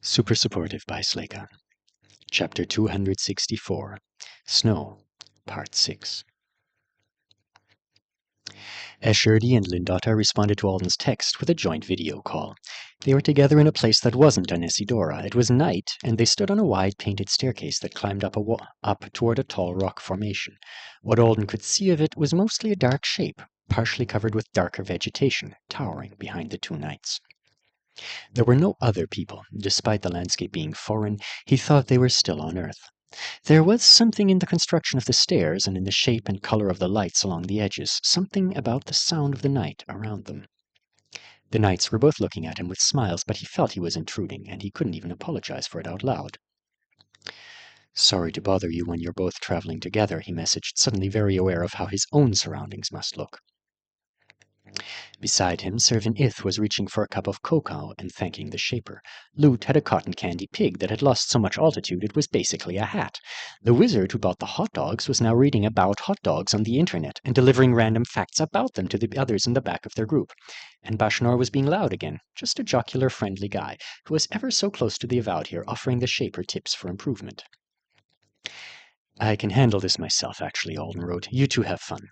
Super Supportive by Sleyca. Chapter 264. Snow, Part 6. Escherdy and Lindotta responded to Alden's text with a joint video call. They were together in a place that wasn't Anesidora. It was night, and they stood on a wide painted staircase that climbed up toward a tall rock formation. What Alden could see of it was mostly a dark shape, partially covered with darker vegetation, towering behind the two knights. There were no other people. Despite the landscape being foreign, he thought they were still on Earth. There was something in the construction of the stairs and in the shape and color of the lights along the edges, something about the sound of the night around them. The knights were both looking at him with smiles, but he felt he was intruding, and he couldn't even apologize for it out loud. "Sorry to bother you when you're both traveling together," he messaged, suddenly very aware of how his own surroundings must look. Beside him, Servant Ith was reaching for a cup of cocoa and thanking the shaper. Lute had a cotton candy pig that had lost so much altitude it was basically a hat. The wizard who bought the hot dogs was now reading about hot dogs on the internet and delivering random facts about them to the others in the back of their group. And Bashnor was being loud again, just a jocular, friendly guy, who was ever so close to the avowed here, offering the shaper tips for improvement. "I can handle this myself, actually," Alden wrote. "You two have fun."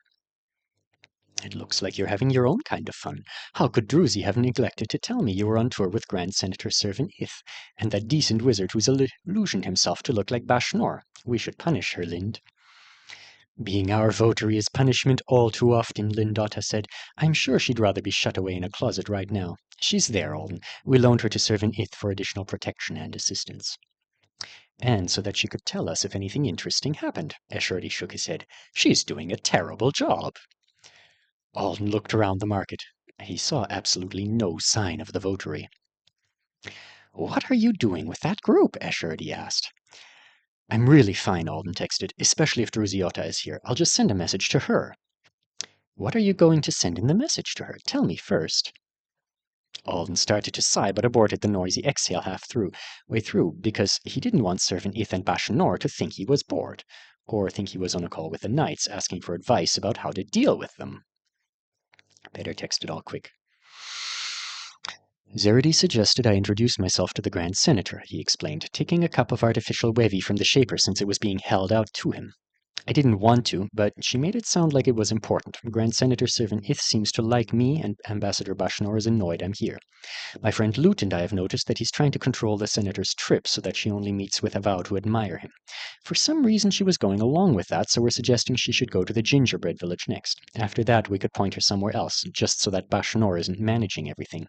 "It looks like you're having your own kind of fun. How could Druzy have neglected to tell me you were on tour with Grand Senator Servant Ith, and that decent wizard who's illusioned himself to look like Bashnor? We should punish her, Lind." "Being our votary is punishment all too often," Lindotta said. "I'm sure she'd rather be shut away in a closet right now. She's there, Alden. We loaned her to Servant Ith for additional protection and assistance." "And so that she could tell us if anything interesting happened." Escherdy shook his head. "She's doing a terrible job." Alden looked around the market. He saw absolutely no sign of the votary. "What are you doing with that group?" Escherdy asked. "I'm really fine," Alden texted, "especially if Druziota is here. I'll just send a message to her." "What are you going to send in the message to her? Tell me first." Alden started to sigh, but aborted the noisy exhale way through, because he didn't want Servant Ith and Bashanor to think he was bored, or think he was on a call with the knights asking for advice about how to deal with them. Better text it all quick. "Zeredy suggested I introduce myself to the Grand Senator," he explained, taking a cup of artificial wevy from the shaper since it was being held out to him. "I didn't want to, but she made it sound like it was important. Grand Senator Servant Ith seems to like me, and Ambassador Bashnor is annoyed I'm here. My friend Lute and I have noticed that he's trying to control the Senator's trip so that she only meets with avowed who admire him. For some reason she was going along with that, so we're suggesting she should go to the gingerbread village next. After that we could point her somewhere else, just so that Bashnor isn't managing everything.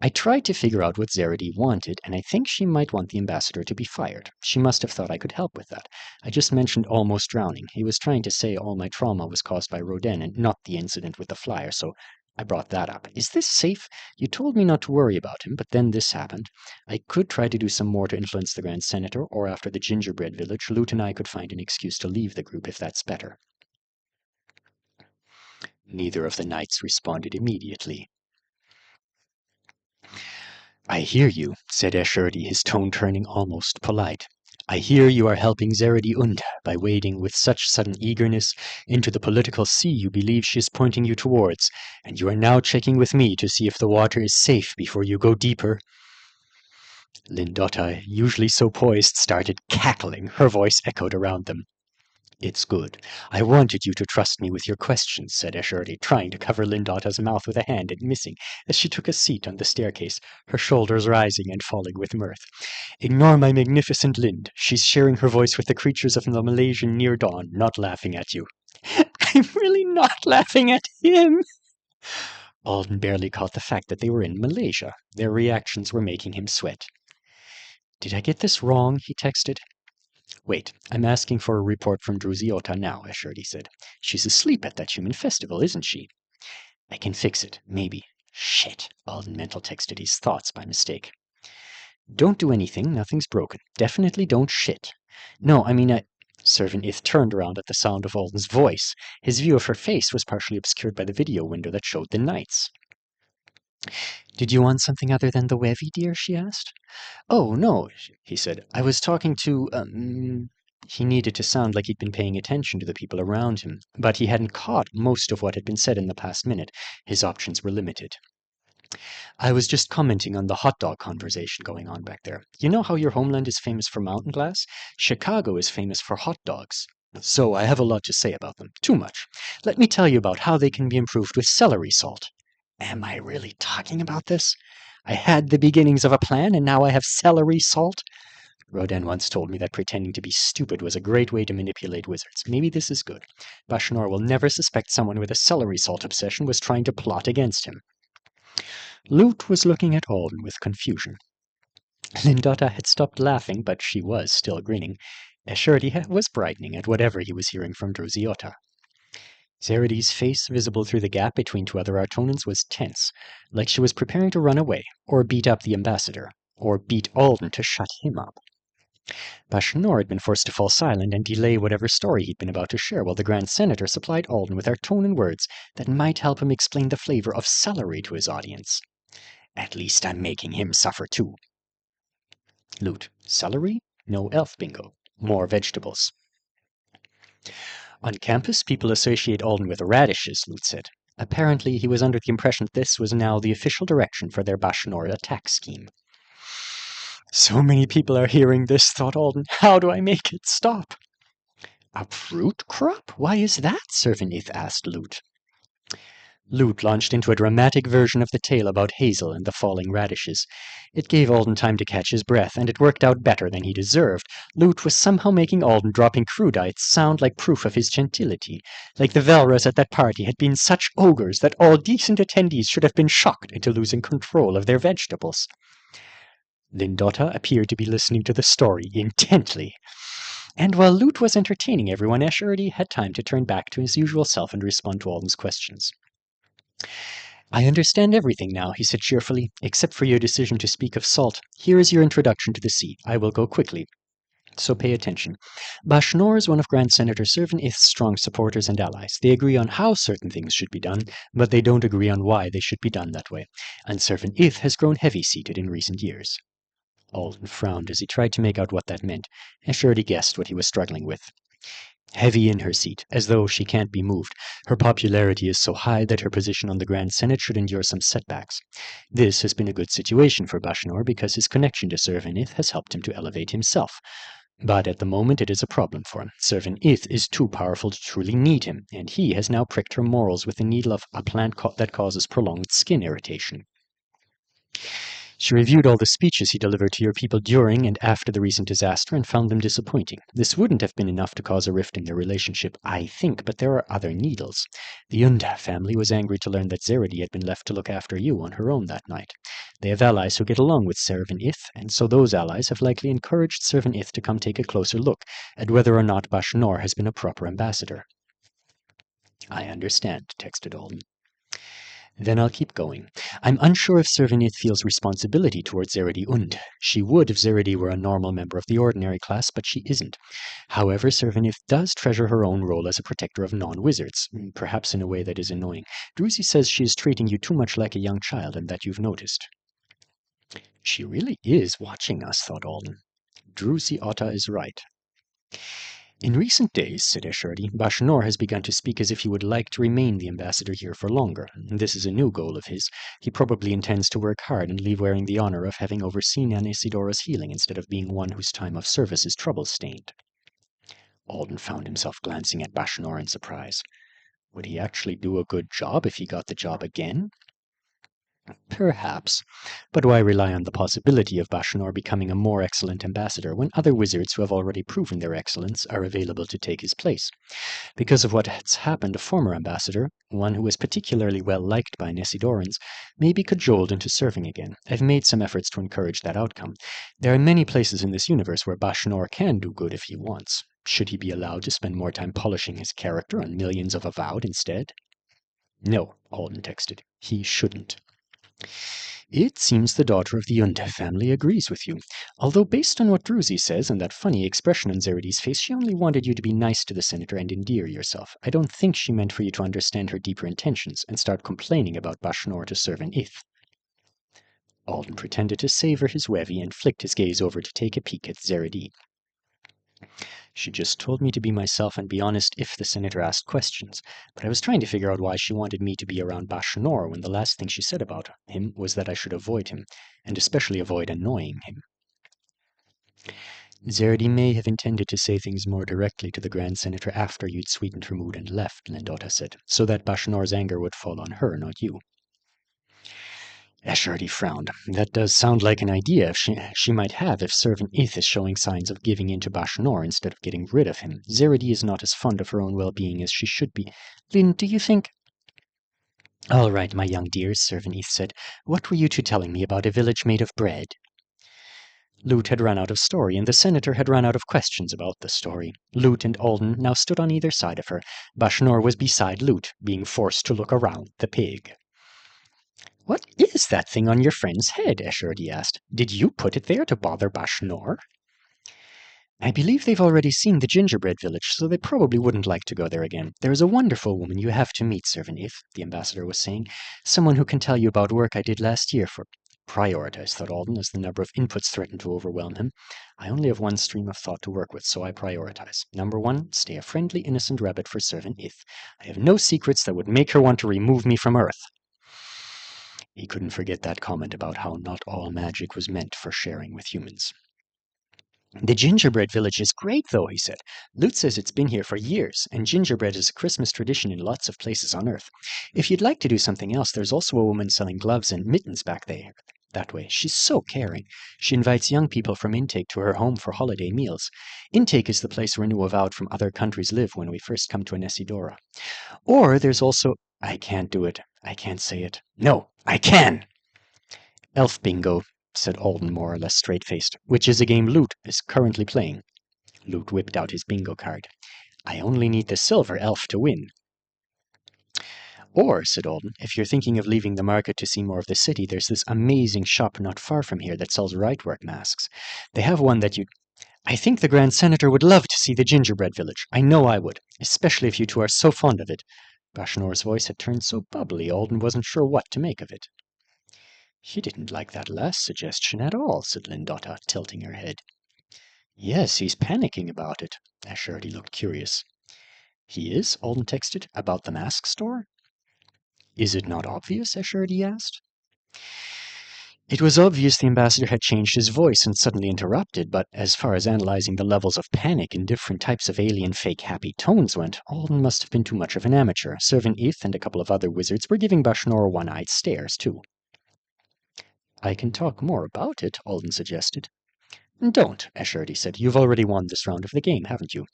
I tried to figure out what Zeredy wanted, and I think she might want the ambassador to be fired. She must have thought I could help with that. I just mentioned almost drowning. He was trying to say all my trauma was caused by Rodin and not the incident with the flyer, so I brought that up. Is this safe? You told me not to worry about him, but then this happened. I could try to do some more to influence the Grand Senator, or after the gingerbread village, Lute and I could find an excuse to leave the group if that's better." Neither of the knights responded immediately. "I hear you," said Escherdy, his tone turning almost polite. "I hear you are helping Zeredy by wading with such sudden eagerness into the political sea you believe she is pointing you towards, and you are now checking with me to see if the water is safe before you go deeper." Lindotta, usually so poised, started cackling. Her voice echoed around them. "It's good. I wanted you to trust me with your questions," said Escherdy, trying to cover Lindotta's mouth with a hand and missing, as she took a seat on the staircase, her shoulders rising and falling with mirth. "Ignore my magnificent Lind. She's sharing her voice with the creatures of the Malaysian near dawn, not laughing at you." "I'm really not laughing at him." Alden barely caught the fact that they were in Malaysia. Their reactions were making him sweat. "Did I get this wrong?" he texted. "Wait, I'm asking for a report from Druziota now," Escherdy said. "She's asleep at that human festival, isn't she?" "I can fix it, maybe." "Shit," Alden mental texted his thoughts by mistake. "Don't do anything, nothing's broken. Definitely don't shit." "No, I mean, Servant Ith turned around at the sound of Alden's voice. His view of her face was partially obscured by the video window that showed the knights. "Did you want something other than the wevy, dear?" she asked. "Oh, no," he said. "I was talking to, He needed to sound like he'd been paying attention to the people around him, but he hadn't caught most of what had been said in the past minute. His options were limited. I was just commenting on the hot dog conversation going on back there. You know how your homeland is famous for mountain glass? Chicago is famous for hot dogs. So I have a lot to say about them. Too much. Let me tell you about how they can be improved with celery salt. Am I really talking about this? I had the beginnings of a plan, and now I have celery salt? Rodin once told me that pretending to be stupid was a great way to manipulate wizards. Maybe this is good. Bashnor will never suspect someone with a celery salt obsession was trying to plot against him. Lute was looking at Alden with confusion. Lindotta had stopped laughing, but she was still grinning. Escherity was brightening at whatever he was hearing from Drusiotta. Zeridy's face, visible through the gap between two other Artonans, was tense, like she was preparing to run away, or beat up the ambassador, or beat Alden to shut him up. Bashnor had been forced to fall silent and delay whatever story he'd been about to share while the Grand Senator supplied Alden with Artonan words that might help him explain the flavor of celery to his audience. At least I'm making him suffer too. Lute. Celery? No elf bingo. More vegetables. On campus, people associate Alden with radishes, Lute said. Apparently, he was under the impression that this was now the official direction for their Bashnor attack scheme. So many people are hearing this, thought Alden. How do I make it stop? A fruit crop? Why is that? Servanith asked Lute. Lute launched into a dramatic version of the tale about Hazel and the falling radishes. It gave Alden time to catch his breath, and it worked out better than he deserved. Lute was somehow making Alden dropping crudites sound like proof of his gentility, like the Velras at that party had been such ogres that all decent attendees should have been shocked into losing control of their vegetables. Lindotta appeared to be listening to the story intently. And while Lute was entertaining everyone, Escherity had time to turn back to his usual self and respond to Alden's questions. I understand everything now, he said cheerfully, except for your decision to speak of salt. Here is your introduction to the sea. I will go quickly. So pay attention. Bashnor is one of Grand Senator Servan-Ith's strong supporters and allies. They agree on how certain things should be done, but they don't agree on why they should be done that way. And Servan-Ith has grown heavy-seated in recent years. Alden frowned as he tried to make out what that meant. Escherity guessed what he was struggling with. Heavy in her seat, as though she can't be moved. Her popularity is so high that her position on the Grand Senate should endure some setbacks. This has been a good situation for Bashnor because his connection to Servan-Ith has helped him to elevate himself. But at the moment it is a problem for him. Servan-Ith is too powerful to truly need him, and he has now pricked her morals with the needle of a plant that causes prolonged skin irritation. She reviewed all the speeches he delivered to your people during and after the recent disaster and found them disappointing. This wouldn't have been enough to cause a rift in their relationship, I think, but there are other needles. The Unda family was angry to learn that Zeridy had been left to look after you on her own that night. They have allies who get along with Servan-Ith, and so those allies have likely encouraged Servan-Ith to come take a closer look at whether or not Bashnor has been a proper ambassador. I understand, texted Alden. Then I'll keep going. I'm unsure if Servan-Ith feels responsibility towards Zeridy Und. She would if Zeridy were a normal member of the ordinary class, but she isn't. However, Servan-Ith does treasure her own role as a protector of non-wizards, perhaps in a way that is annoying. Druzy says she is treating you too much like a young child and that you've noticed. She really is watching us, thought Alden. Drusiotta is right. In recent days, said Escherity, Bashnor has begun to speak as if he would like to remain the ambassador here for longer. This is a new goal of his. He probably intends to work hard and leave wearing the honor of having overseen Anisidora's healing instead of being one whose time of service is trouble-stained. Alden found himself glancing at Bashnor in surprise. Would he actually do a good job if he got the job again? Perhaps, but why rely on the possibility of Bashnor becoming a more excellent ambassador when other wizards who have already proven their excellence are available to take his place? Because of what has happened, a former ambassador, one who was particularly well liked by Nesidorans, may be cajoled into serving again. I've made some efforts to encourage that outcome. There are many places in this universe where Bashnor can do good if he wants. Should he be allowed to spend more time polishing his character on millions of avowed instead? No, Alden texted. He shouldn't. It seems the daughter of the Unda family agrees with you. Although based on what Druzy says and that funny expression on Zeridy's face, she only wanted you to be nice to the senator and endear yourself. I don't think she meant for you to understand her deeper intentions and start complaining about Bashnor to Servan-Ith. Alden pretended to savor his wevy and flicked his gaze over to take a peek at Zeridy. She just told me to be myself and be honest if the senator asked questions, but I was trying to figure out why she wanted me to be around Bashnor when the last thing she said about him was that I should avoid him, and especially avoid annoying him. Zeredy may have intended to say things more directly to the Grand Senator after you'd sweetened her mood and left, Lindota said, so that Bashnor's anger would fall on her, not you. Escherdy frowned. That does sound like an idea she might have if Servant Ith is showing signs of giving in to Bashnor instead of getting rid of him. Zeredy is not as fond of her own well-being as she should be. Lynn, do you think... All right, my young dears, Servant Ith said. What were you two telling me about a village made of bread? Lute had run out of story, and the senator had run out of questions about the story. Lute and Alden now stood on either side of her. Bashnor was beside Lute, being forced to look around the pig. What is that thing on your friend's head? Escherdy asked. Did you put it there to bother Bashnor? I believe they've already seen the gingerbread village, so they probably wouldn't like to go there again. There is a wonderful woman you have to meet, Servant Ith, the ambassador was saying. Someone who can tell you about work I did last year for... Prioritize, thought Alden, as the number of inputs threatened to overwhelm him. I only have one stream of thought to work with, so I prioritize. Number 1, stay a friendly, innocent rabbit for Servant Ith. I have no secrets that would make her want to remove me from Earth. He couldn't forget that comment about how not all magic was meant for sharing with humans. The gingerbread village is great, though, he said. Lute says it's been here for years, and gingerbread is a Christmas tradition in lots of places on Earth. If you'd like to do something else, there's also a woman selling gloves and mittens back there. That way. She's so caring. She invites young people from Intake to her home for holiday meals. Intake is the place where new avowed from other countries live when we first come to Anesidora. Or there's also... I can't do it. I can't say it. No, I can! Elf Bingo, said Alden more or less straight-faced, which is a game Lute is currently playing. Lute whipped out his bingo card. I only need the silver elf to win. Or, said Alden, if you're thinking of leaving the market to see more of the city, there's this amazing shop not far from here that sells rightwork masks. They have one that you'd... I think the Grand Senator would love to see the gingerbread village. I know I would, especially if you two are so fond of it. Bashnor's voice had turned so bubbly Alden wasn't sure what to make of it. He didn't like that last suggestion at all, said Lindota, tilting her head. Yes, he's panicking about it. Escherdy looked curious. He is? Alden texted. About the mask store? Is it not obvious? Escherdy asked. It was obvious the ambassador had changed his voice and suddenly interrupted, but as far as analyzing the levels of panic in different types of alien fake happy tones went, Alden must have been too much of an amateur. Servant Ith and a couple of other wizards were giving Bashnor one-eyed stares, too. I can talk more about it, Alden suggested. Don't, Escherdy said. You've already won this round of the game, haven't you?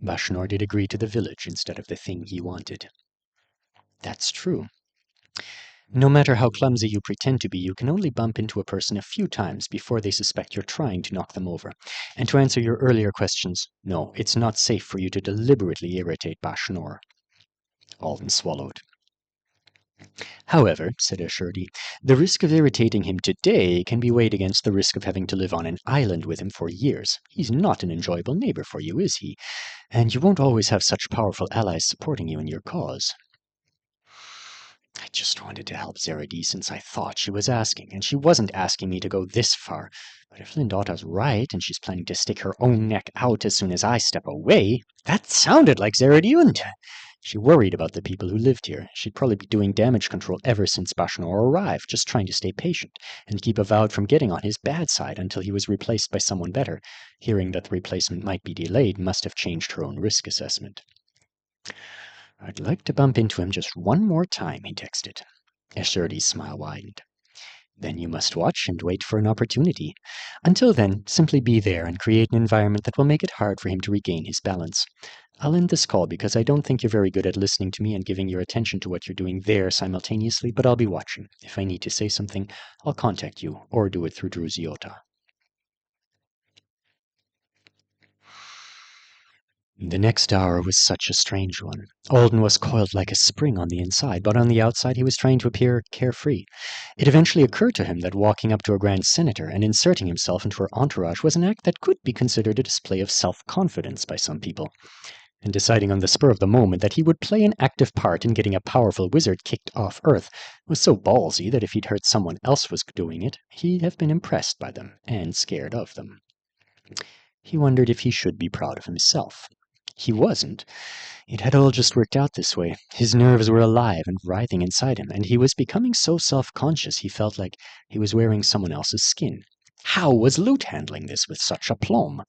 Bashnor did agree to the village instead of the thing he wanted. That's true. No matter how clumsy you pretend to be, you can only bump into a person a few times before they suspect you're trying to knock them over. And to answer your earlier questions, no, it's not safe for you to deliberately irritate Bashnor. Alden swallowed. However, said Escherdy, the risk of irritating him today can be weighed against the risk of having to live on an island with him for years. He's not an enjoyable neighbor for you, is he? And you won't always have such powerful allies supporting you in your cause. I just wanted to help Zeredy since I thought she was asking, and she wasn't asking me to go this far. But if Lindota's right, and she's planning to stick her own neck out as soon as I step away... That sounded like Zeredy. She worried about the people who lived here. She'd probably be doing damage control ever since Bashnor arrived, just trying to stay patient, and keep Avowed from getting on his bad side until he was replaced by someone better. Hearing that the replacement might be delayed must have changed her own risk assessment. I'd like to bump into him just one more time, he texted. Escherdy's smile widened. Then you must watch and wait for an opportunity. Until then, simply be there and create an environment that will make it hard for him to regain his balance. I'll end this call because I don't think you're very good at listening to me and giving your attention to what you're doing there simultaneously, but I'll be watching. If I need to say something, I'll contact you, or do it through Druziota. The next hour was such a strange one. Alden was coiled like a spring on the inside, but on the outside he was trying to appear carefree. It eventually occurred to him that walking up to a Grand Senator and inserting himself into her entourage was an act that could be considered a display of self-confidence by some people. And deciding on the spur of the moment that he would play an active part in getting a powerful wizard kicked off Earth was so ballsy that if he'd heard someone else was doing it, he'd have been impressed by them and scared of them. He wondered if he should be proud of himself. He wasn't. It had all just worked out this way. His nerves were alive and writhing inside him, and he was becoming so self-conscious he felt like he was wearing someone else's skin. How was Lute handling this with such aplomb?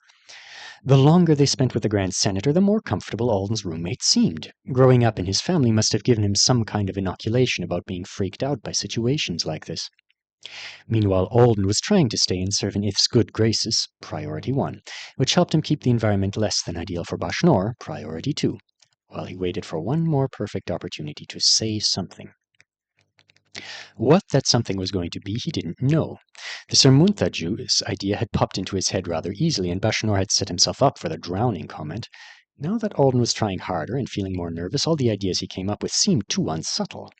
The longer they spent with the Grand Senator, the more comfortable Alden's roommate seemed. Growing up in his family must have given him some kind of inoculation about being freaked out by situations like this. Meanwhile, Alden was trying to stay in Servan If's good graces, priority 1, which helped him keep the environment less than ideal for Bashnor, priority 2, while he waited for one more perfect opportunity to say something. What that something was going to be, he didn't know. The Sermunthaju's idea had popped into his head rather easily, and Bashnor had set himself up for the drowning comment. Now that Alden was trying harder and feeling more nervous, all the ideas he came up with seemed too unsubtle.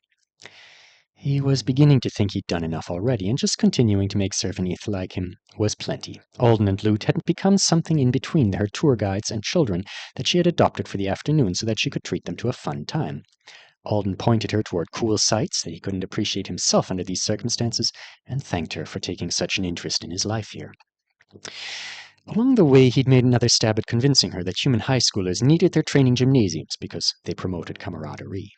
He was beginning to think he'd done enough already, and just continuing to make Servanith like him was plenty. Alden and Lute hadn't become something in between her tour guides and children that she had adopted for the afternoon so that she could treat them to a fun time. Alden pointed her toward cool sights that he couldn't appreciate himself under these circumstances, and thanked her for taking such an interest in his life here. Along the way, he'd made another stab at convincing her that human high schoolers needed their training gymnasiums because they promoted camaraderie.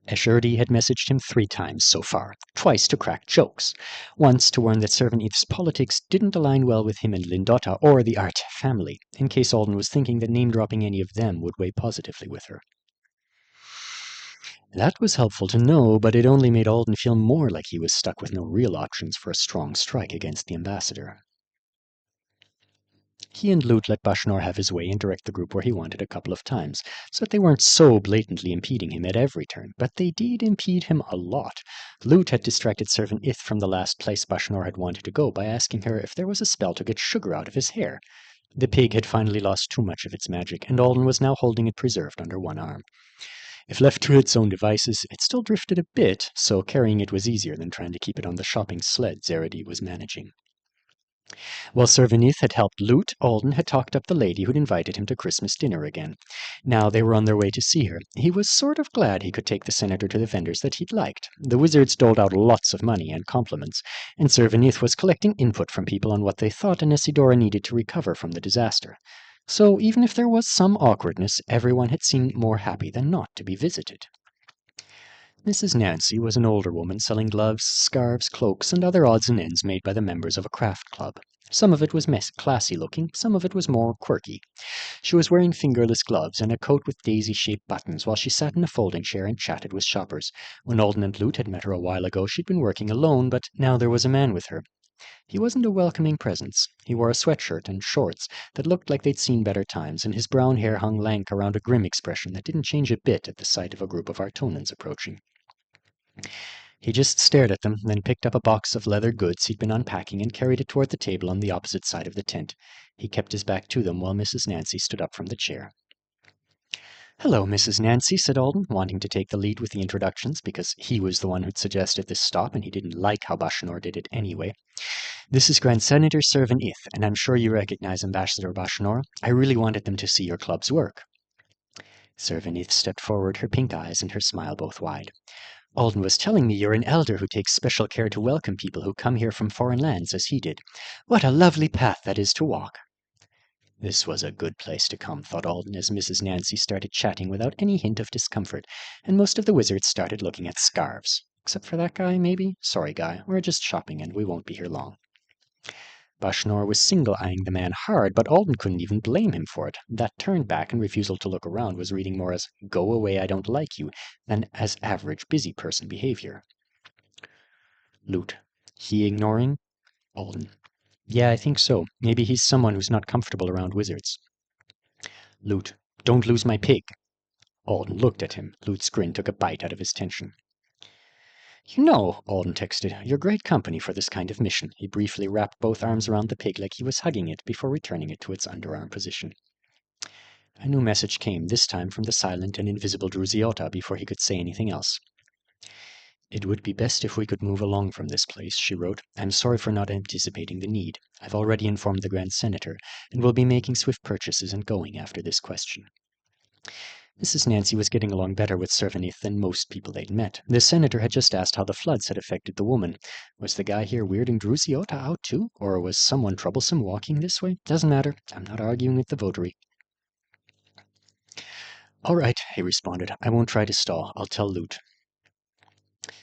Escherdy had messaged him 3 times so far, twice to crack jokes, once to warn that Servanith's politics didn't align well with him and Lindotta or the Art family, in case Alden was thinking that name-dropping any of them would weigh positively with her. That was helpful to know, but it only made Alden feel more like he was stuck with no real options for a strong strike against the ambassador. He and Lute let Bashnor have his way and direct the group where he wanted a couple of times, so that they weren't so blatantly impeding him at every turn, but they did impede him a lot. Lute had distracted Servant Ith from the last place Bashnor had wanted to go by asking her if there was a spell to get sugar out of his hair. The pig had finally lost too much of its magic, and Alden was now holding it preserved under one arm. If left to its own devices, it still drifted a bit, so carrying it was easier than trying to keep it on the shopping sled Zaradi was managing. While Servanith had helped Lute, Alden had talked up the lady who'd invited him to Christmas dinner again. Now they were on their way to see her. He was sort of glad he could take the senator to the vendors that he'd liked. The wizards doled out lots of money and compliments, and Servanith was collecting input from people on what they thought Anesidora needed to recover from the disaster. So even if there was some awkwardness, everyone had seemed more happy than not to be visited. Mrs. Nancy was an older woman selling gloves, scarves, cloaks, and other odds and ends made by the members of a craft club. Some of it was classy-looking, some of it was more quirky. She was wearing fingerless gloves and a coat with daisy-shaped buttons while she sat in a folding chair and chatted with shoppers. When Alden and Lute had met her a while ago, she'd been working alone, but now there was a man with her. He wasn't a welcoming presence. He wore a sweatshirt and shorts that looked like they'd seen better times, and his brown hair hung lank around a grim expression that didn't change a bit at the sight of a group of Artonans approaching. He just stared at them, then picked up a box of leather goods he'd been unpacking and carried it toward the table on the opposite side of the tent. He kept his back to them while Mrs. Nancy stood up from the chair. "Hello, Mrs. Nancy," said Alden, wanting to take the lead with the introductions, because he was the one who'd suggested this stop, and he didn't like how Bashnor did it anyway. "This is Grand Senator Servan Ith, and I'm sure you recognize Ambassador Bashnor. I really wanted them to see your club's work." Servan Ith stepped forward, her pink eyes and her smile both wide. "Alden was telling me you're an elder who takes special care to welcome people who come here from foreign lands, as he did. What a lovely path that is to walk." This was a good place to come, thought Alden, as Mrs. Nancy started chatting without any hint of discomfort, and most of the wizards started looking at scarves. Except for that guy, maybe? Sorry, guy, we're just shopping and we won't be here long. Bashnor was single-eyeing the man hard, but Alden couldn't even blame him for it. That turn back and refusal to look around was reading more as "go away, I don't like you," than as average busy person behavior. Lute. He ignoring? Alden. Yeah, I think so. Maybe he's someone who's not comfortable around wizards. Lute. Don't lose my pig. Alden looked at him. Lute's grin took a bite out of his tension. "You know," Alden texted, "you're great company for this kind of mission." He briefly wrapped both arms around the pig like he was hugging it before returning it to its underarm position. A new message came, this time from the silent and invisible Druziota, before he could say anything else. "It would be best if we could move along from this place," she wrote. "I'm sorry for not anticipating the need. I've already informed the Grand Senator, and will be making swift purchases and going after this question." Mrs. Nancy was getting along better with Servanith than most people they'd met. The senator had just asked how the floods had affected the woman. Was the guy here weirding Drusiota out too? Or was someone troublesome walking this way? Doesn't matter. I'm not arguing with the votary. All right, he responded. I won't try to stall. I'll tell Lute.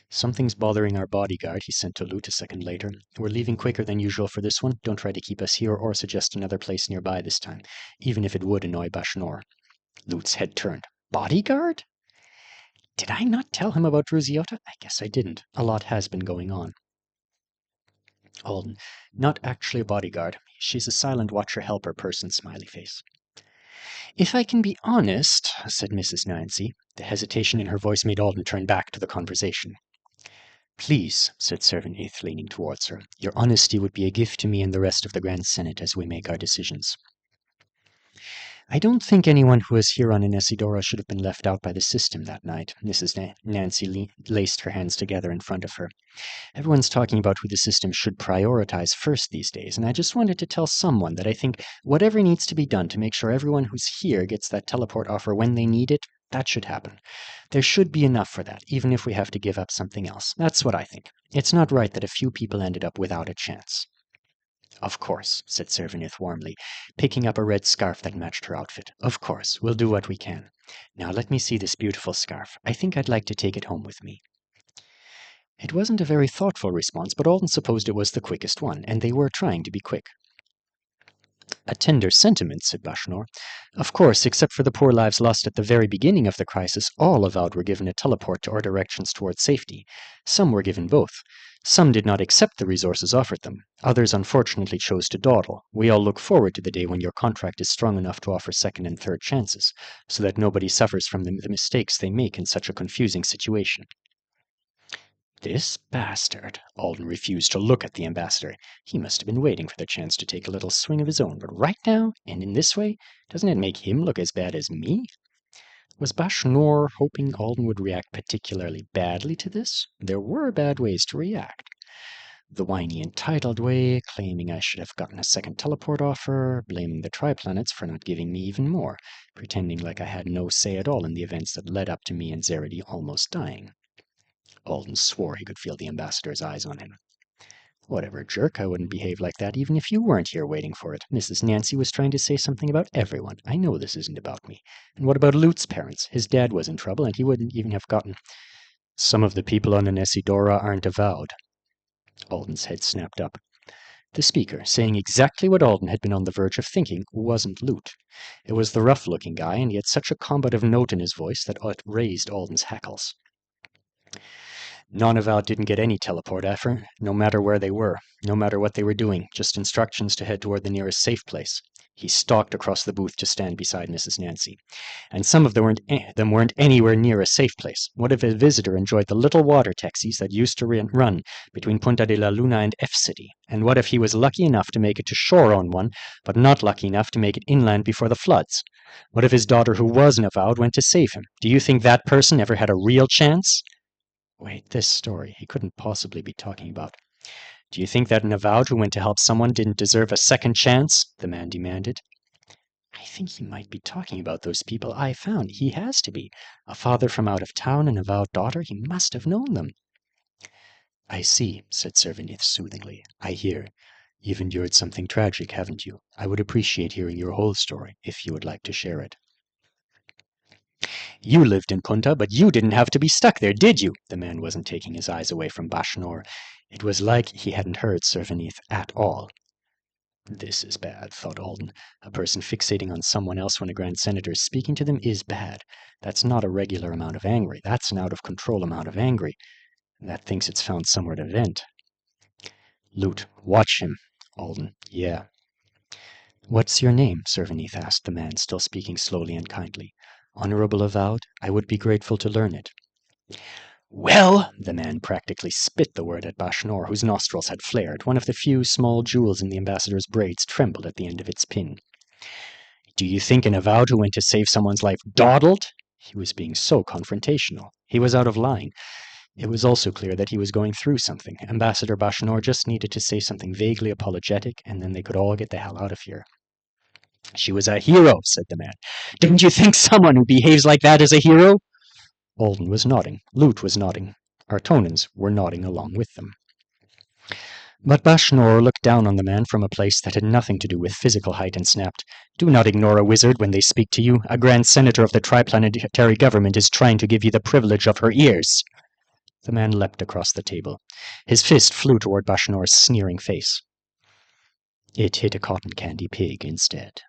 Something's bothering our bodyguard, he sent to Lute a second later. We're leaving quicker than usual for this one. Don't try to keep us here or suggest another place nearby this time, even if it would annoy Bashnor. Lute's head turned. Bodyguard? Did I not tell him about Drusiota? I guess I didn't. A lot has been going on. Alden. Not actually a bodyguard. She's a silent watcher-helper person, smiley face. If I can be honest, said Mrs. Nancy. The hesitation in her voice made Alden turn back to the conversation. Please, said Servanith, leaning towards her. Your honesty would be a gift to me and the rest of the Grand Senate as we make our decisions. I don't think anyone who was here on Inesidora should have been left out by the system that night. Mrs. Nancy laced her hands together in front of her. Everyone's talking about who the system should prioritize first these days, and I just wanted to tell someone that I think whatever needs to be done to make sure everyone who's here gets that teleport offer when they need it, that should happen. There should be enough for that, even if we have to give up something else. That's what I think. It's not right that a few people ended up without a chance. Of course, said Servanith warmly, picking up a red scarf that matched her outfit. Of course, we'll do what we can. Now let me see this beautiful scarf. I think I'd like to take it home with me. It wasn't a very thoughtful response, but Alden supposed it was the quickest one, and they were trying to be quick. A tender sentiment, said Bashnor. Of course, except for the poor lives lost at the very beginning of the crisis, all Avowed were given a teleport to our directions towards safety. Some were given both. Some did not accept the resources offered them. Others unfortunately chose to dawdle. We all look forward to the day when your contract is strong enough to offer second and third chances, so that nobody suffers from the mistakes they make in such a confusing situation. This bastard. Alden refused to look at the ambassador. He must have been waiting for the chance to take a little swing of his own, but right now, and in this way, doesn't it make him look as bad as me? Was Bashnor hoping Alden would react particularly badly to this? There were bad ways to react. The whiny entitled way, claiming I should have gotten a second teleport offer, blaming the Triplanets for not giving me even more, pretending like I had no say at all in the events that led up to me and Zeredy almost dying. Alden swore he could feel the ambassador's eyes on him. Whatever, jerk, I wouldn't behave like that even if you weren't here waiting for it. Mrs. Nancy was trying to say something about everyone. I know this isn't about me. And what about Lute's parents? His dad was in trouble, and he wouldn't even have gotten... Some of the people on Inesidora aren't avowed. Alden's head snapped up. The speaker, saying exactly what Alden had been on the verge of thinking, wasn't Lute. It was the rough-looking guy, and he had such a combative note in his voice that it raised Alden's hackles. Non-avowed didn't get any teleport effort, no matter where they were, no matter what they were doing, just instructions to head toward the nearest safe place. He stalked across the booth to stand beside Mrs. Nancy. And some of them weren't anywhere near a safe place. What if a visitor enjoyed the little water taxis that used to run between Punta de la Luna and F-City? And what if he was lucky enough to make it to shore on one, but not lucky enough to make it inland before the floods? What if his daughter, who wasn't avowed, went to save him? Do you think that person ever had a real chance? Wait, this story he couldn't possibly be talking about. Do you think that an avowed who went to help someone didn't deserve a second chance? The man demanded. I think he might be talking about those people I found. He has to be. A father from out of town, an avowed daughter. He must have known them. I see, said Servanith soothingly. I hear. You've endured something tragic, haven't you? I would appreciate hearing your whole story, if you would like to share it. You lived in Punta, but you didn't have to be stuck there, did you? The man wasn't taking his eyes away from Bashnor. It was like he hadn't heard Servanith at all. This is bad, thought Alden. A person fixating on someone else when a Grand Senator is speaking to them is bad. That's not a regular amount of angry. That's an out-of-control amount of angry. That thinks it's found somewhere to vent. Lute, watch him. Alden, yeah. What's your name? Servanith asked the man, still speaking slowly and kindly. Honorable Avowed, I would be grateful to learn it. Well, the man practically spit the word at Bashnor, whose nostrils had flared. One of the few small jewels in the ambassador's braids trembled at the end of its pin. Do you think an avowed who went to save someone's life dawdled? He was being so confrontational. He was out of line. It was also clear that he was going through something. Ambassador Bashnor just needed to say something vaguely apologetic, and then they could all get the hell out of here. She was a hero, said the man. Don't you think someone who behaves like that is a hero? Olden was nodding. Lute was nodding. Artonans were nodding along with them. But Bashnor looked down on the man from a place that had nothing to do with physical height and snapped, Do not ignore a wizard when they speak to you. A grand senator of the triplanetary government is trying to give you the privilege of her ears. The man leapt across the table. His fist flew toward Bashnor's sneering face. It hit a cotton candy pig instead.